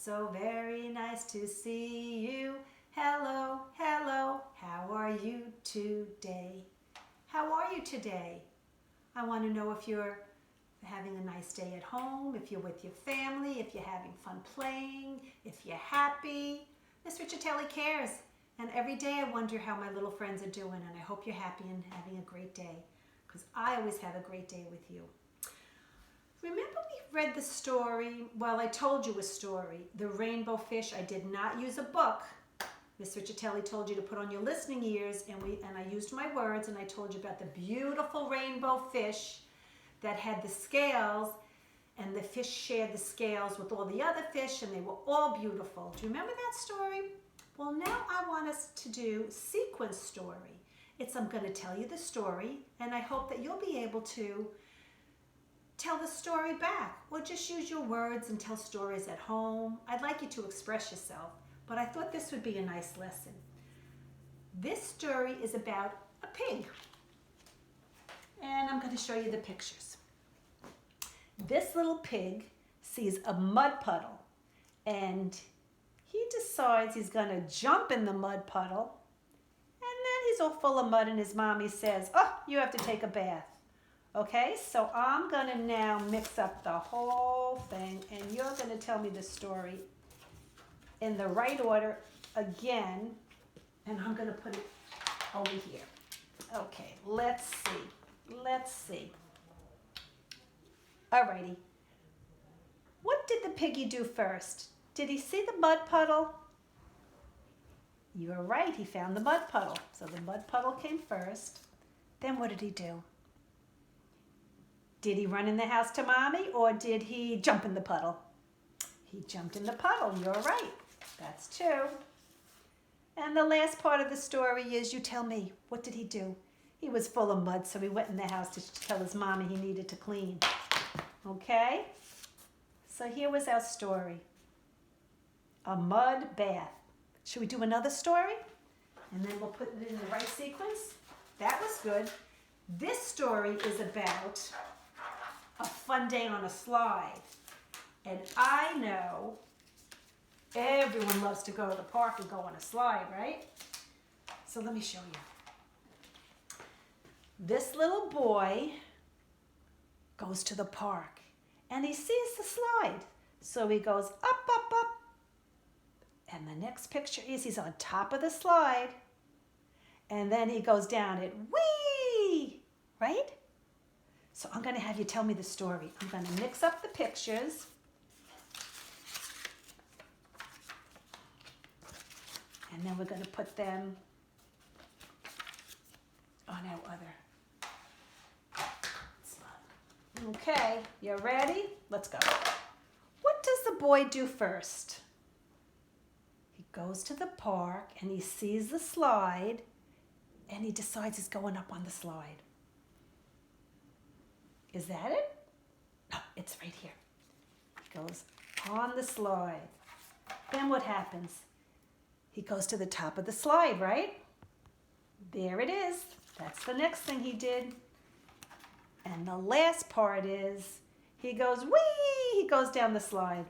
so very nice to see you. Hello, hello, how are you today? How are you today? I want to know if you're having a nice day at home, if you're with your family, if you're having fun playing, if you're happy. Miss Riccitelli cares. And every day I wonder how my little friends are doing, and I hope you're happy and having a great day, because I always have a great day with you. Remember we read the story, well, I told you a story, The Rainbow Fish. I did not use a book. Miss Riccitelli told you to put on your listening ears, and I used my words, and I told you about the beautiful rainbow fish that had the scales, and the fish shared the scales with all the other fish, and they were all beautiful. Do you remember that story? Well, now I want us to do sequence story. I'm going to tell you the story, and I hope that you'll be able to tell the story back, or just use your words and tell stories at home. I'd like you to express yourself, but I thought this would be a nice lesson. This story is about a pig, and I'm going to show you the pictures. This little pig sees a mud puddle, and he decides he's going to jump in the mud puddle, and then he's all full of mud, and his mommy says, "Oh, you have to take a bath." Okay, so I'm going to now mix up the whole thing, and you're going to tell me the story in the right order again, and I'm going to put it over here. Okay, let's see. Alrighty. What did the piggy do first? Did he see the mud puddle? You're right, he found the mud puddle. So the mud puddle came first. Then what did he do? Did he run in the house to mommy, or did he jump in the puddle? He jumped in the puddle. You're right. That's two. And the last part of the story is, you tell me, what did he do? He was full of mud, so he went in the house to tell his mommy he needed to clean. Okay? So here was our story. A mud bath. Should we do another story? And then we'll put it in the right sequence? That was good. This story is about a fun day on a slide. And I know everyone loves to go to the park and go on a slide, right? So let me show you. This little boy goes to the park and he sees the slide. So he goes up, up, up. And the next picture is he's on top of the slide. And then he goes down it. Whee! Right? So I'm going to have you tell me the story. I'm going to mix up the pictures. And then we're going to put them on our other slide. Okay, you ready? Let's go. What does the boy do first? He goes to the park and he sees the slide and he decides he's going up on the slide. Is that it? No, it's right here. He goes on the slide. Then what happens? He goes to the top of the slide, right? There it is. That's the next thing he did. And the last part is he goes, whee! He goes down the slide.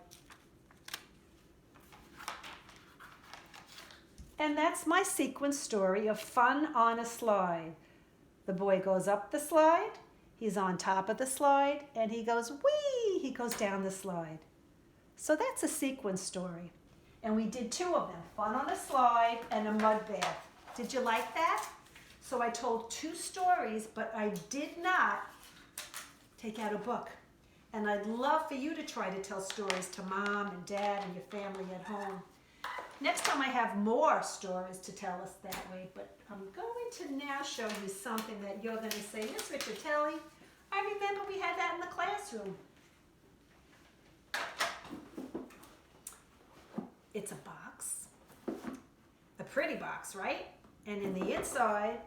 And that's my sequence story of fun on a slide. The boy goes up the slide. He's on top of the slide, and he goes, whee! He goes down the slide. So that's a sequence story. And we did two of them, fun on a slide and a mud bath. Did you like that? So I told two stories, but I did not take out a book. And I'd love for you to try to tell stories to mom and dad and your family at home. Next time I have more stories to tell us that way, but I'm going to now show you something that you're going to say, Miss Riccitelli, I remember we had that in the classroom. It's a box, a pretty box, right? And in the inside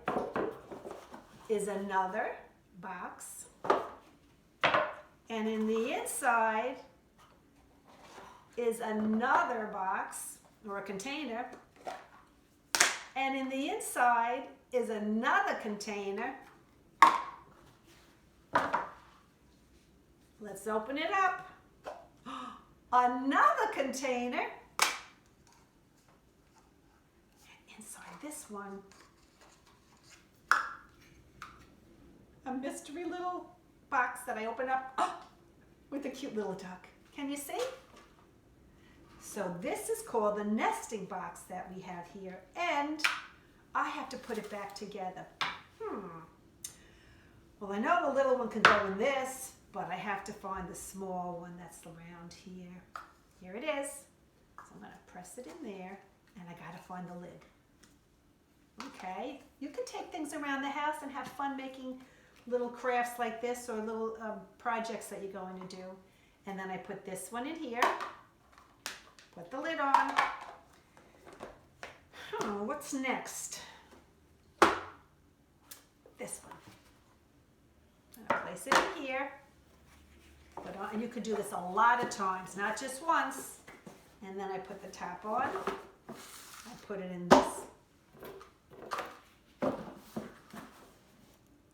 is another box. And in the inside is another box or a container. And in the inside is another container. Let's open it up. another container. And inside this one, a mystery little box that I open up with a cute little duck. Can you see? So this is called the nesting box that we have here, and I have to put it back together. Well, I know the little one can go in this, but I have to find the small one that's around here. Here it is. So I'm going to press it in there, and I got to find the lid. Okay, you can take things around the house and have fun making little crafts like this, or little projects that you're going to do. And then I put this one in here, put the lid on. What's next? This one. I'll place it in here. Put on, and you could do this a lot of times, not just once. And then I put the top on. I put it in this.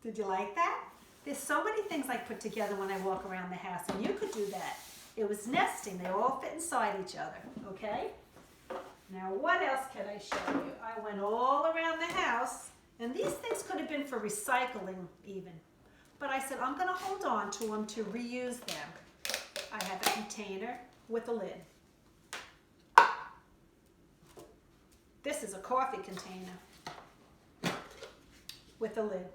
Did you like that? There's so many things I put together when I walk around the house, and you could do that. It was nesting. They all fit inside each other, okay? Now, what else can I show you? I went all around the house, and these things could have been for recycling even. But I said, I'm going to hold on to them to reuse them. I have a container with a lid. This is a coffee container with a lid.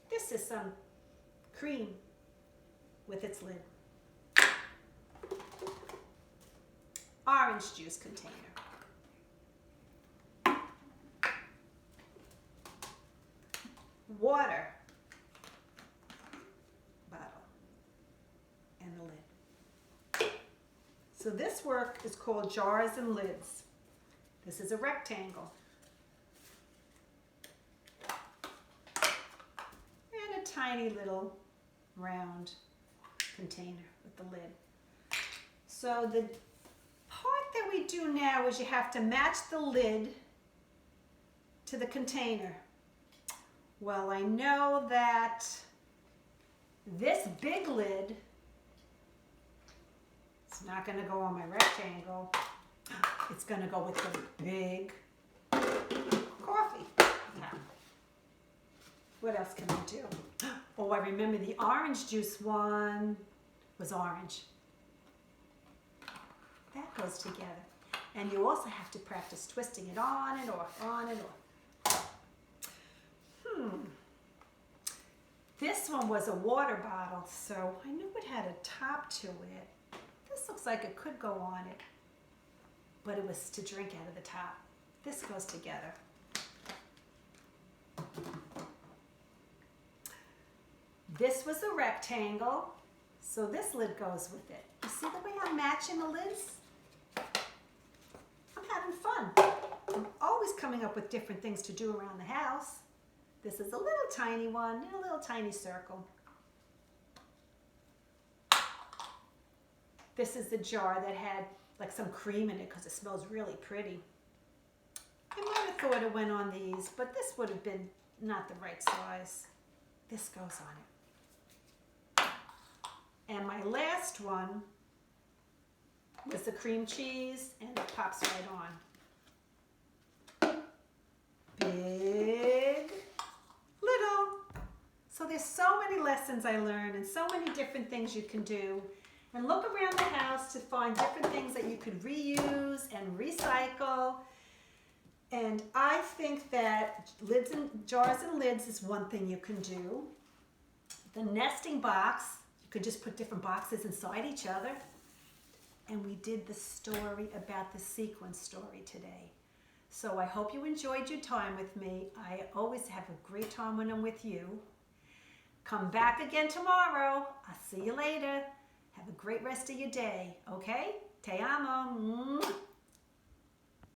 This is some cream with its lid. Orange juice container. Water bottle and the lid. So this work is called jars and lids. This is a rectangle. And a tiny little round container with the lid. So the part that we do now is you have to match the lid to the container. Well, I know that this big lid is not going to go on my rectangle. It's going to go with the big coffee. Yeah. What else can I do? Oh, I remember the orange juice one was orange. That goes together. And you also have to practice twisting it on and off, on and off. This one was a water bottle, so I knew it had a top to it. This looks like it could go on it, but it was to drink out of the top. This goes together. This was a rectangle, so this lid goes with it. You see the way I'm matching the lids? I'm having fun. I'm always coming up with different things to do around the house. This is a little tiny one in a little tiny circle. This is the jar that had like some cream in it because it smells really pretty. I might have thought it went on these, but this would have been not the right size. This goes on it. And my last one was the cream cheese, and it pops right on. Big, little. So there's so many lessons I learned and so many different things you can do. And look around the house to find different things that you could reuse and recycle. And I think that lids and jars and lids is one thing you can do. The nesting box, you could just put different boxes inside each other. And we did the story about the sequin story today. So I hope you enjoyed your time with me. I always have a great time when I'm with you. Come back again tomorrow. I'll see you later. Have a great rest of your day, okay? Te amo.